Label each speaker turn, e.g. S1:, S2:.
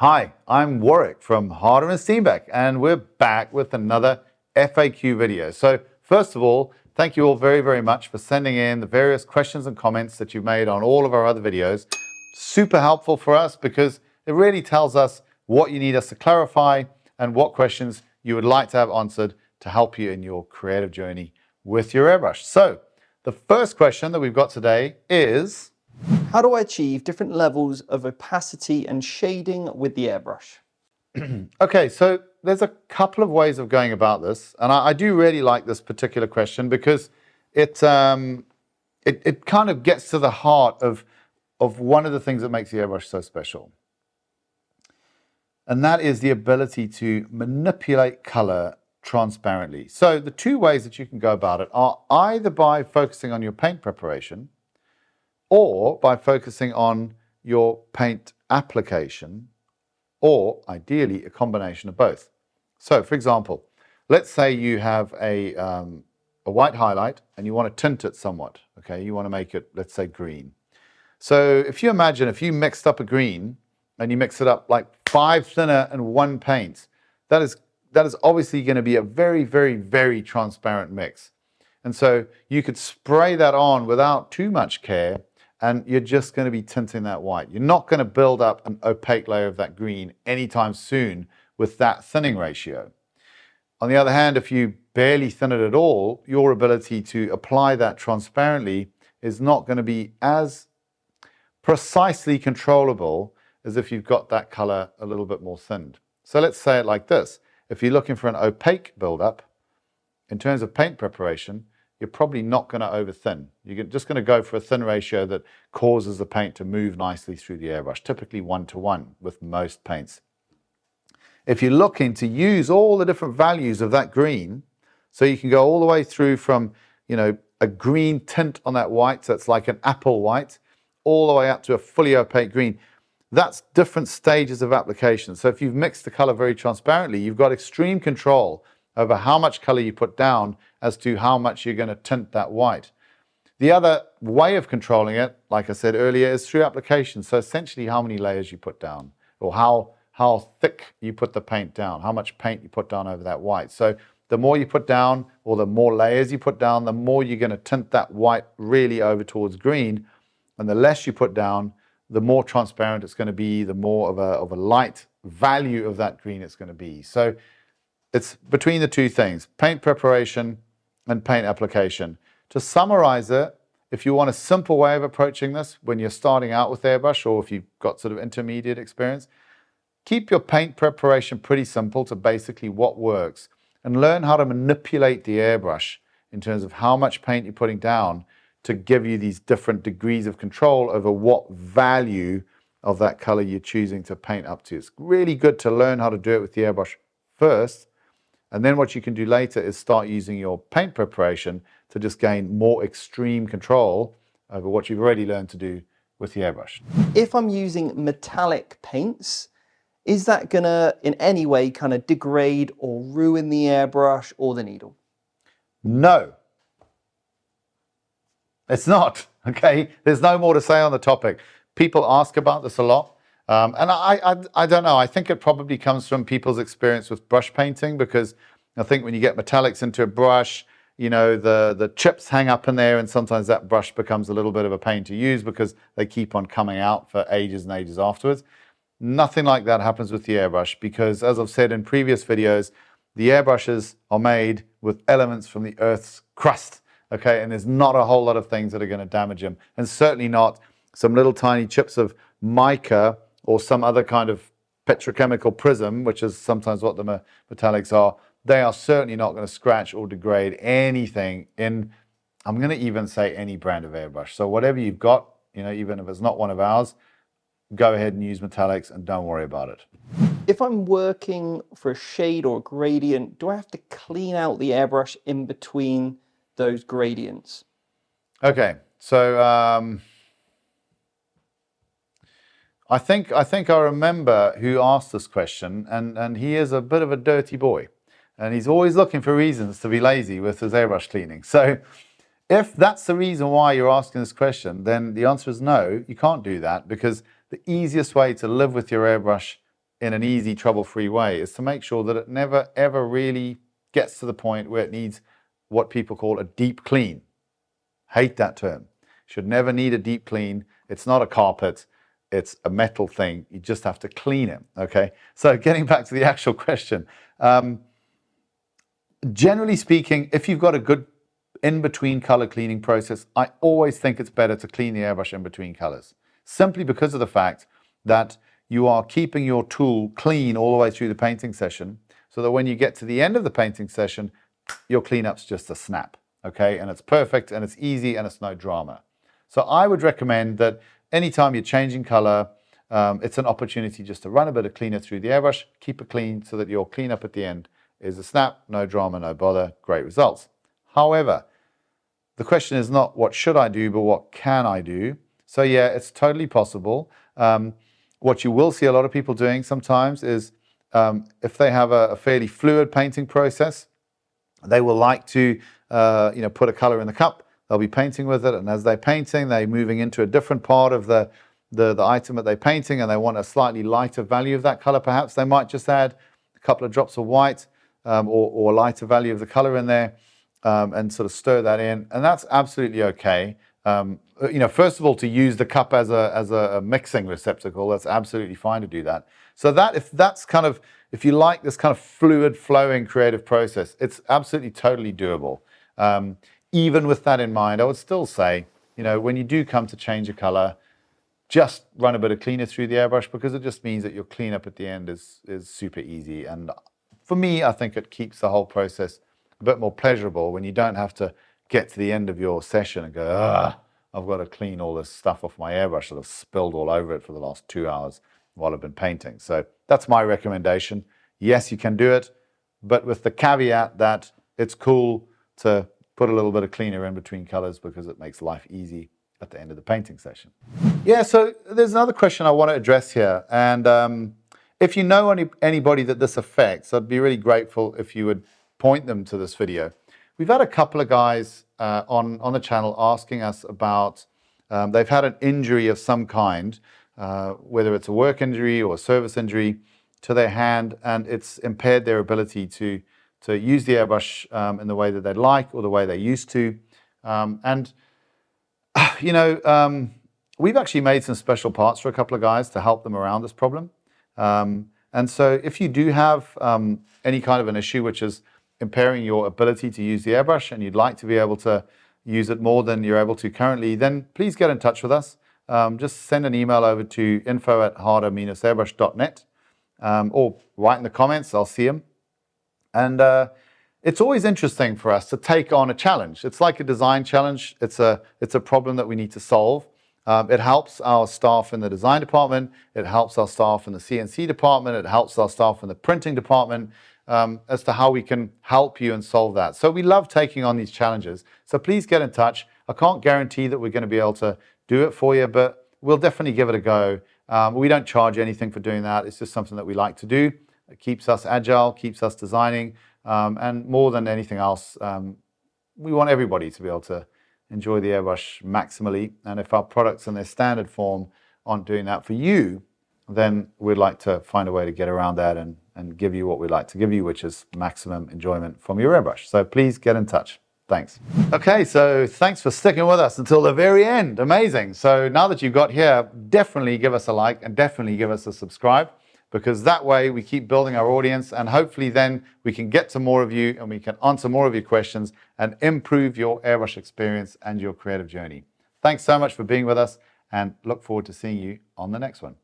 S1: Hi, I'm Warwick from Harder and Steenbeck, and we're back with another FAQ video. So first of all, thank you all very much for sending in the various questions and comments that you've made on all of our other videos. Super helpful for us because it really tells us what you need us to clarify and what questions you would like to have answered to help you in your creative journey with your airbrush. So the first question that we've got today is,
S2: how do I achieve different levels of opacity and shading with the airbrush?
S1: Okay, so there's a couple of ways of going about this, and I do really like this particular question because it kind of gets to the heart of one of the things that makes the airbrush so special. And that is the ability to manipulate color transparently. So the two ways that you can go about it are either by focusing on your paint preparation or by focusing on your paint application, or ideally a combination of both. So for example, let's say you have a white highlight and you want to tint it somewhat, okay? You want to make it, let's say, green. So if you imagine if you mixed up a green and you mix it up like 5 thinner and 1 paint, that is obviously going to be a very transparent mix. And so you could spray that on without too much care, and you're just going to be tinting that white. You're not going to build up an opaque layer of that green anytime soon with that thinning ratio. On the other hand, if you barely thin it at all, your ability to apply that transparently is not going to be as precisely controllable as if you've got that color a little bit more thinned. So let's say it like this. If you're looking for an opaque buildup, in terms of paint preparation, you're probably not going to over thin. You're just going to go for a thin ratio that causes the paint to move nicely through the airbrush, typically 1:1 with most paints. If you're looking to use all the different values of that green, so you can go all the way through from, you know, a green tint on that white, so it's like an apple white, all the way up to a fully opaque green. That's different stages of application. So if you've mixed the color very transparently, you've got extreme control over how much color you put down as to how much you're going to tint that white. The other way of controlling it, like I said earlier, is through application. So essentially how many layers you put down, or how thick you put the paint down, how much paint you put down over that white. So the more you put down, or the more layers you put down, the more you're going to tint that white really over towards green. And the less you put down, the more transparent it's going to be, the more of a light value of that green it's going to be. So it's between the two things, paint preparation and paint application. To summarize it, if you want a simple way of approaching this when you're starting out with airbrush, or if you've got sort of intermediate experience, keep your paint preparation pretty simple to basically what works, and learn how to manipulate the airbrush in terms of how much paint you're putting down to give you these different degrees of control over what value of that color you're choosing to paint up to. It's really good to learn how to do it with the airbrush first, and then what you can do later is start using your paint preparation to just gain more extreme control over what you've already learned to do with the airbrush.
S2: If I'm using metallic paints, is that gonna in any way kind of degrade or ruin the airbrush or the needle?
S1: No. It's not, okay? There's no more to say on the topic. People ask about this a lot. And I don't know, I think it probably comes from people's experience with brush painting, because I think when you get metallics into a brush, you know, the chips hang up in there, and sometimes that brush becomes a little bit of a pain to use because they keep on coming out for ages and ages afterwards. Nothing like that happens with the airbrush, because as I've said in previous videos, the airbrushes are made with elements from the Earth's crust, okay? And there's not a whole lot of things that are going to damage them, and certainly not some little tiny chips of mica or some other kind of petrochemical prism, which is sometimes what the metallics are. They are certainly not going to scratch or degrade anything in, I'm going to even say, any brand of airbrush. So whatever you've got, you know, even if it's not one of ours, go ahead and use metallics and don't worry about it.
S2: If I'm working for a shade or a gradient, do I have to clean out the airbrush in between those gradients?
S1: Okay, so I think I remember who asked this question, and he is a bit of a dirty boy, and he's always looking for reasons to be lazy with his airbrush cleaning. So if that's the reason why you're asking this question, then the answer is no, you can't do that, because the easiest way to live with your airbrush in an easy, trouble-free way is to make sure that it never, ever really gets to the point where it needs what people call a deep clean. Hate that term. Should never need a deep clean. It's not a carpet. It's a metal thing. You just have to clean it, okay? So getting back to the actual question. Generally speaking, if you've got a good in-between color cleaning process, I always think it's better to clean the airbrush in between colors, simply because of the fact that you are keeping your tool clean all the way through the painting session, so that when you get to the end of the painting session, your cleanup's just a snap, okay? And it's perfect, and it's easy, and it's no drama. So I would recommend that anytime you're changing color, it's an opportunity just to run a bit of cleaner through the airbrush, keep it clean so that your cleanup at the end is a snap, no drama, no bother, great results. However, the question is not what should I do, but what can I do? So yeah, it's totally possible. What you will see a lot of people doing sometimes is if they have a fairly fluid painting process, they will like to put a color in the cup. They'll be painting with it, and as they're painting, they're moving into a different part of the item that they're painting, and they want a slightly lighter value of that color. Perhaps they might just add a couple of drops of white or a lighter value of the color in there, and sort of stir that in, and that's absolutely okay. First of all, to use the cup as a mixing receptacle, that's absolutely fine to do that. So that if you like this kind of fluid flowing creative process, it's absolutely totally doable. Even with that in mind, I would still say, when you do come to change a color, just run a bit of cleaner through the airbrush, because it just means that your cleanup at the end is super easy. And for me, I think it keeps the whole process a bit more pleasurable when you don't have to get to the end of your session and go, I've got to clean all this stuff off my airbrush that I've spilled all over it for the last 2 hours while I've been painting. So that's my recommendation. Yes, you can do it, but with the caveat that it's cool to put a little bit of cleaner in between colors, because it makes life easy at the end of the painting session. Yeah, so there's another question I want to address here. And if you know anybody that this affects, I'd be really grateful if you would point them to this video. We've had a couple of guys on the channel asking us about, they've had an injury of some kind, whether it's a work injury or a service injury to their hand, and it's impaired their ability to use the airbrush in the way that they'd like or the way they used to. We've actually made some special parts for a couple of guys to help them around this problem. And so if you do have any kind of an issue which is impairing your ability to use the airbrush, and you'd like to be able to use it more than you're able to currently, then please get in touch with us. Just send an email over to info@harder-airbrush.net, or write in the comments, I'll see them. And it's always interesting for us to take on a challenge. It's like a design challenge. It's a problem that we need to solve. It helps our staff in the design department. It helps our staff in the CNC department. It helps our staff in the printing department as to how we can help you and solve that. So we love taking on these challenges. So please get in touch. I can't guarantee that we're going to be able to do it for you, but we'll definitely give it a go. We don't charge anything for doing that. It's just something that we like to do. It keeps us agile, keeps us designing, and more than anything else, we want everybody to be able to enjoy the airbrush maximally. And if our products in their standard form aren't doing that for you, then we'd like to find a way to get around that and give you what we'd like to give you, which is maximum enjoyment from your airbrush. So please get in touch. Thanks. Okay, so thanks for sticking with us until the very end. Amazing. So now that you've got here, definitely give us a like and definitely give us a subscribe, because that way we keep building our audience, and hopefully then we can get to more of you and we can answer more of your questions and improve your airbrush experience and your creative journey. Thanks so much for being with us, and look forward to seeing you on the next one.